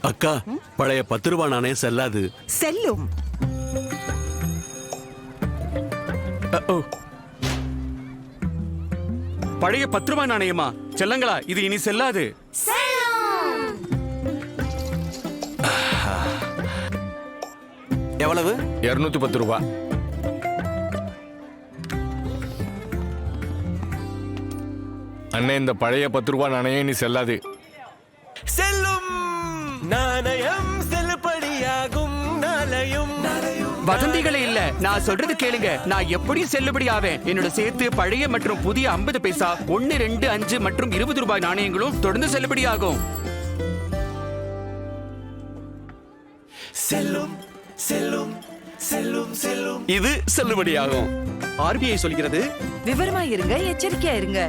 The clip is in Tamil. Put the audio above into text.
அக்கா, பழைய 10 ரூபாய் நாணயம் செல்லாது. செல்லும். பழைய 10 ரூபாய் நாணயமா? செல்லங்களா, இது இனி செல்லாது. எவ்வளவு? 210 ரூபாய். அண்ணே, இந்த பழைய 10 ரூபாய் நாணயம் இனி செல்லாது. செல்லும் நாணயம் செல்லுபடியாகும். நாளையும் வதந்திகளே இல்ல, நான் சொல்றது கேளுங்க. நான் எப்படியும் செல்லுபடி ஆவேன். என்னோட சேர்த்து பழைய மற்றும் புதிய 50 பைசா, 1, 2, 5 மற்றும் 20 ரூபாய் நாணயங்களும் தொடர்ந்து செல்லுபடி ஆகும். செல்லும் செல்லும் செல்லும் செல்லும். இது செல்லுபடியாகும். ஆர்பிஐ சொல்கிறது, விவரமா இருங்க, எச்சரிக்கையா இருங்க.